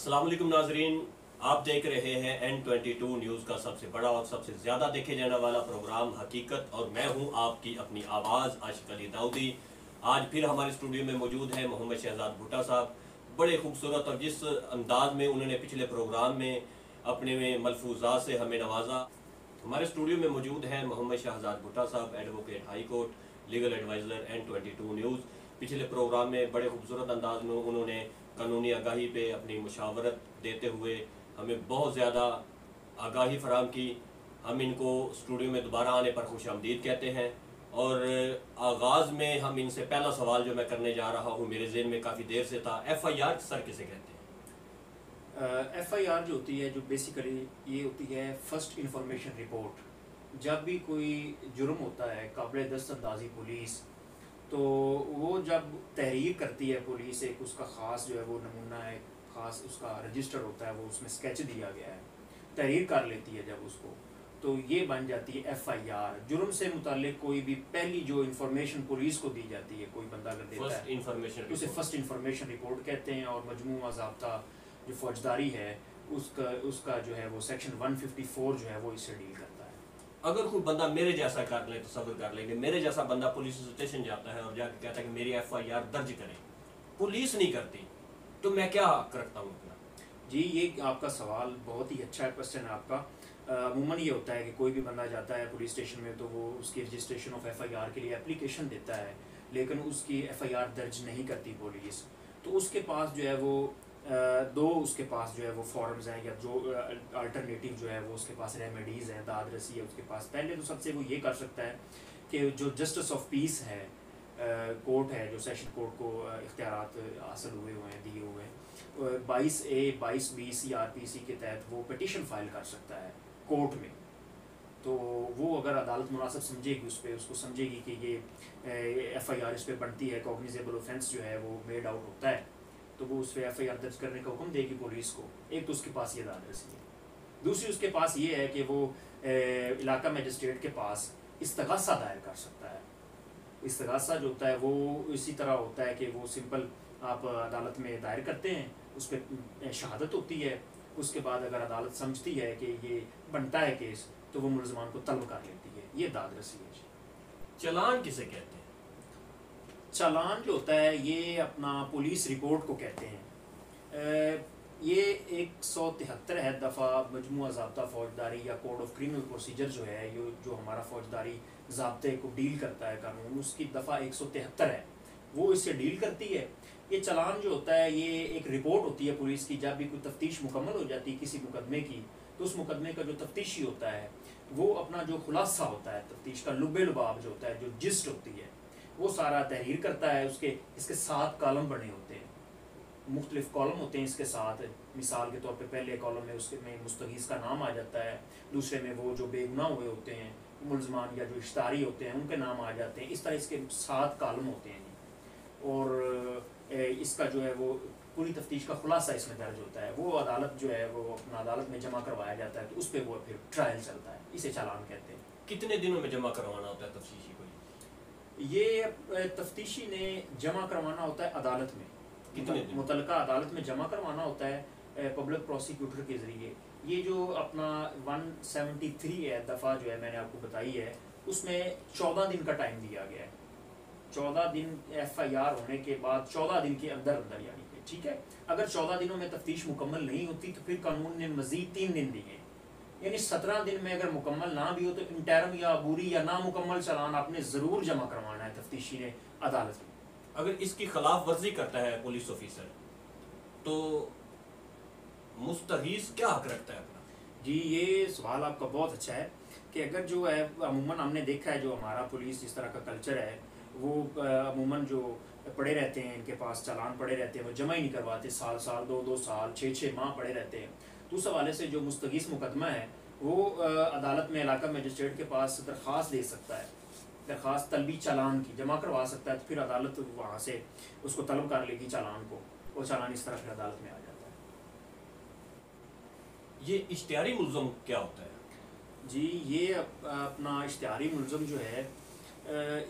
السلام علیکم ناظرین، آپ دیکھ رہے ہیں N22 نیوز کا سب سے بڑا اور سب سے زیادہ دیکھے جانے والا پروگرام حقیقت، اور میں ہوں آپ کی اپنی آواز عاشق علی داؤدی۔ آج پھر ہمارے اسٹوڈیو میں موجود ہیں محمد شہزاد بھٹا صاحب۔ بڑے خوبصورت اور جس انداز میں انہوں نے پچھلے پروگرام میں اپنے ملفوظات سے ہمیں نوازا۔ ہمارے اسٹوڈیو میں موجود ہیں محمد شہزاد بھٹا صاحب، advocate high court, legal adviser N22 news. پچھلے پروگرام میں بڑے خوبصورت انداز میں انہوں نے قانونی آگاہی پہ اپنی مشاورت دیتے ہوئے ہمیں بہت زیادہ آگاہی فراہم کی۔ ہم ان کو اسٹوڈیو میں دوبارہ آنے پر خوش آمدید کہتے ہیں، اور آغاز میں ہم ان سے پہلا سوال جو میں کرنے جا رہا ہوں، میرے ذہن میں کافی دیر سے تھا، FIR سر کسے کہتے ہیں؟ FIR جو ہوتی ہے، جو بیسیکلی یہ ہوتی ہے فرسٹ انفارمیشن رپورٹ۔ جب بھی کوئی جرم ہوتا ہے قابل دست اندازی پولیس، تو وہ جب تحریر کرتی ہے پولیس، ایک اس کا خاص جو ہے وہ نمونہ ہے، خاص اس کا رجسٹر ہوتا ہے، وہ اس میں اسکیچ دیا گیا ہے، تحریر کر لیتی ہے جب اس کو، تو یہ بن جاتی ہے FIR۔ جرم سے متعلق کوئی بھی پہلی جو انفارمیشن پولیس کو دی جاتی ہے، کوئی بندہ اگر دیتا ہے تو اسے فرسٹ انفارمیشن رپورٹ کہتے ہیں، اور مجموعہ ضابطہ جو فوجداری ہے اس کا جو ہے وہ سیکشن 154 جو ہے وہ اس سے ڈیل کرتا ہے۔ اگر کوئی بندہ میرے جیسا کر لے، تصور کر لیں کہ میرے جیسا بندہ پولیس اسٹیشن جاتا ہے اور جا کے کہتا ہے کہ میری FIR درج کریں، پولیس نہیں کرتی، تو میں کیا حق رکھتا ہوں اپنا؟ جی، یہ آپ کا سوال بہت ہی اچھا کوسچن ہے آپ کا۔ عموماً یہ ہوتا ہے کہ کوئی بھی بندہ جاتا ہے پولیس اسٹیشن میں تو وہ اس کی رجسٹریشن آف FIR کے لیے اپلیکیشن دیتا ہے، لیکن اس کی FIR درج نہیں کرتی پولیس، تو اس کے پاس جو ہے وہ دو اس کے پاس جو ہے وہ فارمز ہیں، یا جو الٹرنیٹیو جو ہے وہ اس کے پاس ریمیڈیز ہیں، داد رسی ہے اس کے پاس۔ پہلے تو سب سے وہ یہ کر سکتا ہے کہ جو جسٹس آف پیس ہے، کورٹ ہے، جو سیشن کورٹ کو اختیارات حاصل ہوئے ہیں، دیے ہوئے ہیں، 22A 22B CRPC کے تحت وہ پٹیشن فائل کر سکتا ہے کورٹ میں۔ تو وہ اگر عدالت مناسب سمجھے گی اس کو سمجھے گی کہ یہ FIR اس پہ بنتی ہے، کوگنیزیبل اوفینس جو ہے وہ میڈ آؤٹ ہوتا ہے، تو وہ اس پہ FIR درج کرنے کا حکم دے گی پولیس کو۔ ایک تو اس کے پاس یہ داد رسی ہے، دوسری اس کے پاس یہ ہے کہ وہ علاقہ میجسٹریٹ کے پاس استغاثہ دائر کر سکتا ہے۔ استغاثہ جو ہوتا ہے وہ اسی طرح ہوتا ہے کہ وہ سمپل آپ عدالت میں دائر کرتے ہیں، اس پہ شہادت ہوتی ہے، اس کے بعد اگر عدالت سمجھتی ہے کہ یہ بنتا ہے کیس، تو وہ ملزمان کو طلب کر لیتی ہے۔ یہ داد رسی ہے۔ چلان کسے کہتے ہیں؟ چالان جو ہوتا ہے یہ اپنا پولیس رپورٹ کو کہتے ہیں۔ یہ 173 ہے دفعہ مجموعہ ضابطہ فوجداری یا کوڈ آف کرمنل پروسیجر جو ہے، جو ہمارا فوجداری ضابطے کو ڈیل کرتا ہے قانون، اس کی دفعہ 173 ہے، وہ اس سے ڈیل کرتی ہے۔ یہ چلان جو ہوتا ہے یہ ایک رپورٹ ہوتی ہے پولیس کی، جب بھی کوئی تفتیش مکمل ہو جاتی ہے کسی مقدمے کی، تو اس مقدمے کا جو تفتیشی ہوتا ہے وہ اپنا جو خلاصہ ہوتا ہے تفتیش کا، لب لباب جو ہوتا ہے، جو جسٹ ہوتی ہے، وہ سارا تحریر کرتا ہے۔ اس کے 7 کالم بنے ہوتے ہیں، مختلف کالم ہوتے ہیں اس کے ساتھ۔ مثال کے طور پہ پہلے کالم میں اس میں مستغیث کا نام آ جاتا ہے، دوسرے میں وہ جو بے گناہ ہوئے ہوتے ہیں ملزمان یا جو اشتہاری ہوتے ہیں ان کے نام آ جاتے ہیں۔ اس طرح اس کے 7 کالم ہوتے ہیں، اور اس کا جو ہے وہ پوری تفتیش کا خلاصہ اس میں درج ہوتا ہے۔ وہ عدالت جو ہے وہ اپنا عدالت میں جمع کروایا جاتا ہے، تو اس پہ وہ پھر ٹرائل چلتا ہے، اسے چالان کہتے ہیں۔ کتنے دنوں میں جمع کروانا ہوتا ہے تفتیشی کو؟ یہ تفتیشی نے جمع کروانا ہوتا ہے عدالت میں، متعلقہ عدالت میں جمع کروانا ہوتا ہے پبلک پروسیکیوٹر کے ذریعے۔ یہ جو اپنا 173 ہے دفعہ جو ہے میں نے آپ کو بتائی ہے، اس میں 14 دن کا ٹائم دیا گیا ہے۔ 14 دن FIR ہونے کے بعد 14 دن کے اندر یعنی کہ ٹھیک ہے، اگر 14 دنوں میں تفتیش مکمل نہیں ہوتی تو پھر قانون نے مزید 3 دن دیے، یعنی 17 دن میں اگر مکمل نہ بھی ہو تو انٹرم یا عبوری یا نامکمل چلان آپ نے ضرور جمع کروانا ہے تفتیشی نے عدالت میں۔ اگر اس کی خلاف ورزی کرتا ہے پولیس آفیسر تو مستغیث کیا حق رکھتا ہے اپنا؟ جی، یہ سوال آپ کا بہت اچھا ہے کہ اگر جو ہے عموماً ہم نے دیکھا ہے جو ہمارا پولیس جس طرح کا کلچر ہے، وہ عموماً جو پڑے رہتے ہیں، ان کے پاس چالان پڑے رہتے ہیں، وہ جمع ہی نہیں کرواتے، سال 2 سال 6 ماہ پڑے رہتے ہیں۔ تو اس حوالے سے جو مستغیث مقدمہ ہے وہ عدالت میں علاقہ میجسٹریٹ کے پاس درخواست دے سکتا ہے، درخواست طلبی چالان کی جمع کروا سکتا ہے، تو پھر عدالت وہاں سے اس کو طلب کر لے گی چالان کو، وہ چالان اس طرح پھر عدالت میں آ جاتا ہے۔ یہ اشتہاری ملزم کیا ہوتا ہے؟ جی، یہ اپنا اشتہاری ملزم جو ہے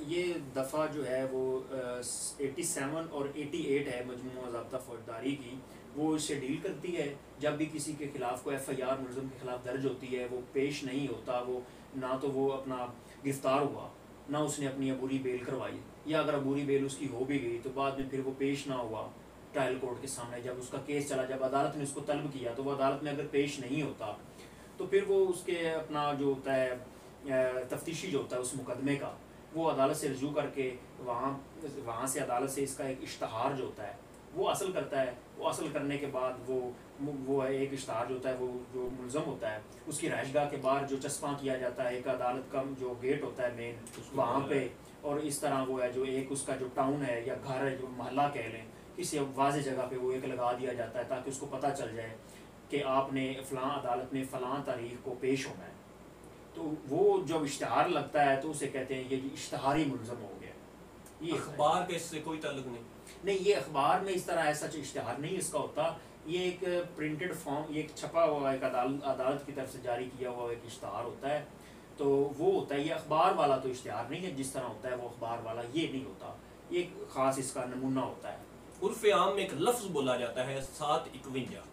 یہ دفعہ جو ہے وہ 87 اور 88 ہے مجموعہ ضابطہ فوجداری کی، وہ اسے ڈیل کرتی ہے. جب بھی کسی کے خلاف کوئی ایف آئی آر ملزم کے خلاف درج ہوتی ہے، وہ پیش نہیں ہوتا، وہ نہ تو وہ اپنا گرفتار ہوا، نہ اس نے اپنی عبوری بیل کروائی، یا اگر عبوری بیل اس کی ہو بھی گئی تو بعد میں پھر وہ پیش نہ ہوا ٹرائل کورٹ کے سامنے. جب اس کا کیس چلا، جب عدالت نے اس کو طلب کیا تو وہ عدالت میں اگر پیش نہیں ہوتا تو پھر وہ اس کے اپنا جو ہوتا ہے تفتیشی جو ہوتا ہے اس مقدمے کا، وہ عدالت سے رجوع کر کے وہاں سے عدالت سے اس کا ایک اشتہار جو ہوتا ہے وہ حاصل کرتا ہے. وہ حاصل کرنے کے بعد وہ ایک اشتہار جو ہوتا ہے، وہ جو ملزم ہوتا ہے اس کی رہائش گاہ کے باہر جو چسپاں کیا جاتا ہے ایک عدالت کا جو گیٹ ہوتا ہے مین وہاں پہ، اور اس طرح وہ ہے جو ایک اس کا جو ٹاؤن ہے یا گھر ہے جو محلہ کہہ لیں، کسی واضح جگہ پہ وہ ایک لگا دیا جاتا ہے تاکہ اس کو پتہ چل جائے کہ آپ نے فلاں عدالت میں فلاں تاریخ کو پیش ہونا ہے. تو وہ جب اشتہار لگتا ہے تو اسے کہتے ہیں یہ اشتہاری ملزم ہو گیا. یہ اخبار کا اس سے کوئی تعلق نہیں؟ یہ اخبار میں اس طرح ایسا اشتہار نہیں اس کا ہوتا. یہ ایک پرنٹڈ فارم، یہ ایک چھپا ہوا ایک عدالت کی طرف سے جاری کیا ہوا ایک اشتہار ہوتا ہے. تو وہ ہوتا ہے، یہ اخبار والا تو اشتہار نہیں ہے جس طرح ہوتا ہے وہ اخبار والا، یہ نہیں ہوتا. یہ ایک خاص اس کا نمونہ ہوتا ہے. عرف عام میں ایک لفظ بولا جاتا ہے 751،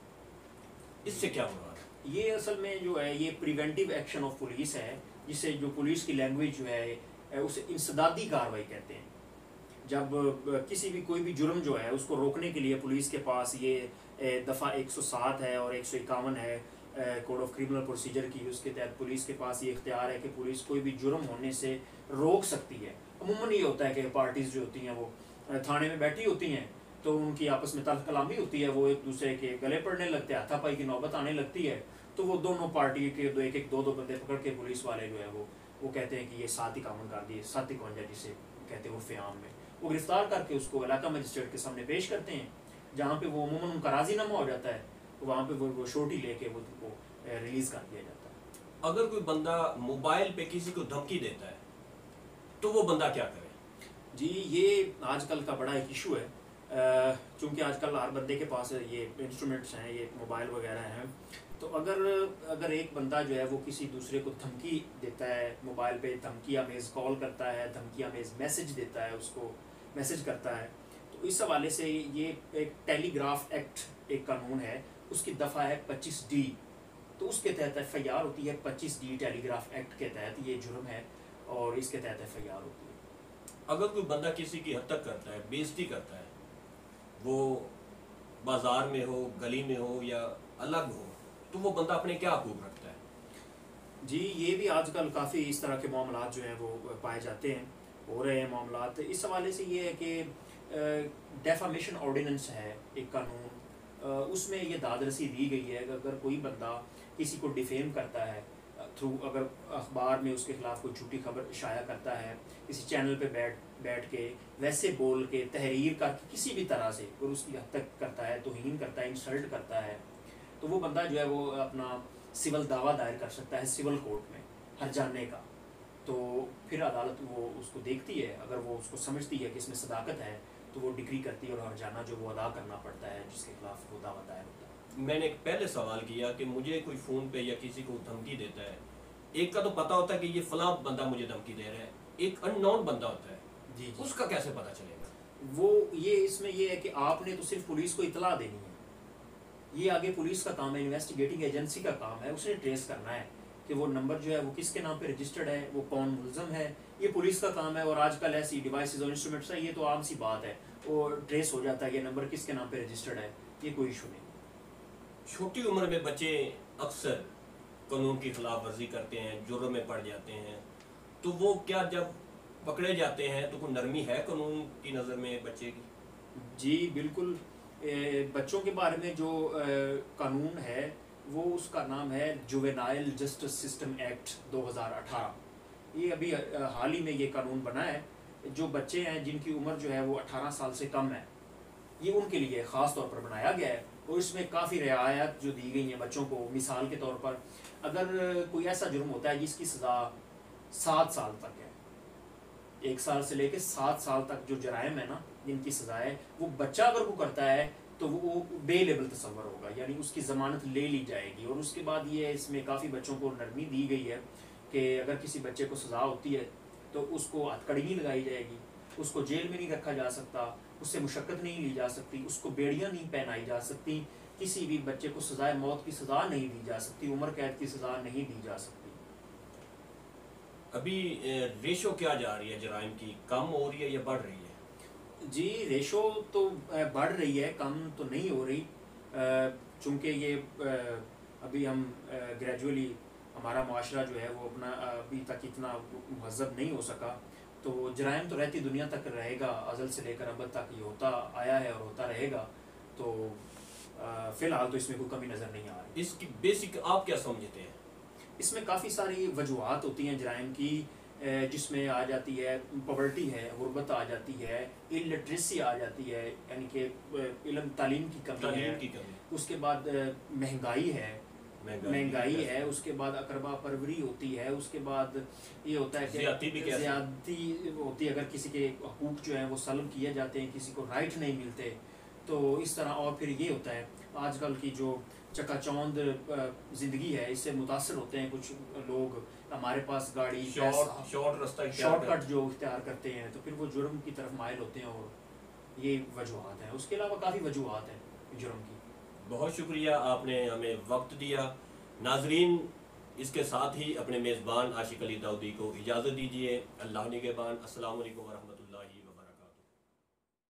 اس سے کیا مراد ہے؟ یہ اصل میں جو ہے یہ پریونٹیو ایکشن آف پولیس ہے، جسے جو پولیس کی لینگویج جو ہے اسے انسدادی کارروائی کہتے ہیں. جب کسی بھی کوئی بھی جرم جو ہے اس کو روکنے کے لیے پولیس کے پاس یہ دفعہ 107 ہے اور 151 ہے کوڈ آف کرمنل پروسیجر کی، اس کے تحت پولیس کے پاس یہ اختیار ہے کہ پولیس کوئی بھی جرم ہونے سے روک سکتی ہے. عموماً یہ ہوتا ہے کہ پارٹیز جو ہوتی ہیں وہ تھانے میں بیٹھی ہوتی ہیں تو ان کی آپس میں تلخ کلامی ہوتی ہے، وہ ایک دوسرے کے گلے پڑنے لگتے ہیں، ہاتھا پائی کی نوبت آنے لگتی ہے، تو وہ دونوں پارٹی کے دو بندے پکڑ کے پولیس والے جو ہے وہ کہتے ہیں کہ یہ 751 کر دیے، 751 جسے کہتے ہیں عرف عام میں، وہ گرفتار کر کے اس کو علاقہ مجسٹریٹ کے سامنے پیش کرتے ہیں، جہاں پہ وہ عموماً ان کا راضی نامہ ہو جاتا ہے، وہاں پہ وہ شورٹی لے کے وہ ریلیز کر دیا جاتا ہے. اگر کوئی بندہ موبائل پہ کسی کو دھمکی دیتا ہے تو وہ بندہ کیا کرے؟ جی یہ آج کل کا بڑا ایک ایشو ہے، چونکہ آج کل ہر بندے کے پاس یہ انسٹرومنٹس ہیں، یہ موبائل وغیرہ ہیں، تو اگر ایک بندہ جو ہے وہ کسی دوسرے کو دھمکی دیتا ہے، موبائل پہ دھمکی آمیز کال کرتا ہے، دھمکی آمیز میسج دیتا ہے، اس کو میسج کرتا ہے، تو اس حوالے سے یہ ایک ٹیلی گراف ایکٹ ایک قانون ہے، اس کی دفعہ ہے 25D، تو اس کے تحت ایف آئی آر ہوتی ہے. 25D ٹیلی گراف ایکٹ کے تحت یہ جرم ہے اور اس کے تحت ایف آئی آر ہوتی ہے. اگر کوئی بندہ کسی کی حد تک کرتا ہے، بے عزتی کرتا ہے، وہ بازار میں ہو، گلی میں ہو یا الگ ہو، تو وہ بندہ اپنے کیا حقوق رکھتا ہے؟ جی یہ بھی آج کل کافی اس طرح کے معاملات جو ہیں وہ پائے جاتے ہیں، ہو رہے ہیں معاملات. اس حوالے سے یہ ہے کہ ڈیفامیشن آرڈیننس ہے ایک قانون، اس میں یہ داد رسی دی گئی ہے کہ اگر کوئی بندہ کسی کو ڈیفیم کرتا ہے اگر اخبار میں اس کے خلاف کوئی جھوٹی خبر شائع کرتا ہے، کسی چینل پہ بیٹھ کے ویسے بول کے تحریر کر کے کسی بھی طرح سے اور اس کی حد تک کرتا ہے، توہین کرتا ہے، انسلٹ کرتا ہے، تو وہ بندہ جو ہے وہ اپنا سول دعویٰ دائر کر سکتا ہے سول کورٹ میں ہرجانے کا. تو پھر عدالت وہ اس کو دیکھتی ہے، اگر وہ اس کو سمجھتی ہے کہ اس میں صداقت ہے تو وہ ڈگری کرتی ہے اور ہرجانہ جو وہ ادا کرنا پڑتا ہے جس کے خلاف وہ دعویٰ دائر ہوتا ہے. میں نے ایک پہلے سوال کیا کہ مجھے کوئی فون پہ یا کسی کو دھمکی دیتا ہے، ایک کا تو پتہ ہوتا ہے کہ یہ فلاں بندہ مجھے دھمکی دے رہا ہے، ایک ان نون بندہ ہوتا ہے، جی اس کا کیسے پتہ چلے گا؟ وہ یہ اس میں یہ ہے کہ آپ نے تو صرف پولیس کو اطلاع دینی ہے، یہ آگے پولیس کا کام ہے، انویسٹیگیٹنگ ایجنسی کا کام ہے، اس نے ٹریس کرنا ہے کہ وہ نمبر جو ہے وہ کس کے نام پہ رجسٹرڈ ہے، وہ کون ملزم ہے، یہ پولیس کا کام ہے. اور آج کل ایسی ڈیوائسز اور انسٹرومنٹس ہیں، یہ تو عام سی بات ہے، وہ ٹریس ہو جاتا ہے یہ نمبر کس کے نام پہ رجسٹرڈ ہے، یہ کوئی ایشو نہیں. چھوٹی عمر میں بچے اکثر قانون کی خلاف ورزی کرتے ہیں، جرم میں پڑ جاتے ہیں، تو وہ کیا جب پکڑے جاتے ہیں تو کوئی نرمی ہے قانون کی نظر میں بچے کی؟ جی بالکل، بچوں کے بارے میں جو قانون ہے وہ اس کا نام ہے جوینائل جسٹس سسٹم ایکٹ 2018. یہ ابھی حال ہی میں یہ قانون بنا ہے. جو بچے ہیں جن کی عمر جو ہے وہ 18 سال سے کم ہے، یہ ان کے لیے خاص طور پر بنایا گیا ہے، اور اس میں کافی رعایت جو دی گئی ہیں بچوں کو. مثال کے طور پر اگر کوئی ایسا جرم ہوتا ہے جس کی سزا 7 سال تک ہے، 1 سال سے لے کے 7 سال تک جو جرائم ہے نا جن کی سزا ہے، وہ بچہ اگر وہ کرتا ہے تو وہ بے لیبل تصور ہوگا، یعنی اس کی ضمانت لے لی جائے گی. اور اس کے بعد یہ اس میں کافی بچوں کو نرمی دی گئی ہے کہ اگر کسی بچے کو سزا ہوتی ہے تو اس کو ہتھکڑی نہیں لگائی جائے گی، اس کو جیل میں نہیں رکھا جا سکتا، اس سے مشقت نہیں لی جا سکتی، اس کو بیڑیاں نہیں پہنائی جا سکتی، کسی بھی بچے کو سزائے موت کی سزا نہیں دی جا سکتی، عمر قید کی سزا نہیں دی جا سکتی۔ ابھی ریشو کیا جا رہی ہے جرائم کی، کم ہو رہی ہے یا بڑھ رہی ہے؟ جی ریشو تو بڑھ رہی ہے، کم تو نہیں ہو رہی، چونکہ یہ ابھی ہم گریجولی ہمارا معاشرہ جو ہے وہ اپنا ابھی تک اتنا مہذب نہیں ہو سکا، تو جرائم تو رہتی دنیا تک رہے گا، ازل سے لے کر ابد تک یہ ہوتا آیا ہے اور ہوتا رہے گا، تو فی الحال تو اس میں کوئی کمی نظر نہیں آ رہی۔ اس کی بیسک آپ کیا سمجھتے ہیں؟ اس میں کافی ساری وجوہات ہوتی ہیں جرائم کی، جس میں آ جاتی ہے پاورٹی ہے، غربت آ جاتی ہے، الٹریسی آ جاتی ہے، یعنی کہ علم تعلیم کی کمی ہے، اس کے بعد مہنگائی ہے، اس کے بعد اقربا پروری ہوتی ہے، اس کے بعد یہ ہوتا ہے کہ زیادتی ہوتی ہے، اگر کسی کے حقوق جو ہیں وہ سلب کیے جاتے ہیں، کسی کو رائٹ نہیں ملتے، تو اس طرح، اور پھر یہ ہوتا ہے آج کل کی جو چکا چوند زندگی ہے اس سے متاثر ہوتے ہیں کچھ لوگ، ہمارے پاس گاڑی شارٹ کٹ جو اختیار کرتے ہیں، تو پھر وہ جرم کی طرف مائل ہوتے ہیں، اور یہ وجوہات ہیں، اس کے علاوہ کافی وجوہات ہیں جرم کی۔ بہت شکریہ، آپ نے ہمیں وقت دیا۔ ناظرین، اس کے ساتھ ہی اپنے میزبان عاشق علی داؤدی کو اجازت دیجیے۔ اللہ نگہبان۔ السلام علیکم ورحمۃ اللہ۔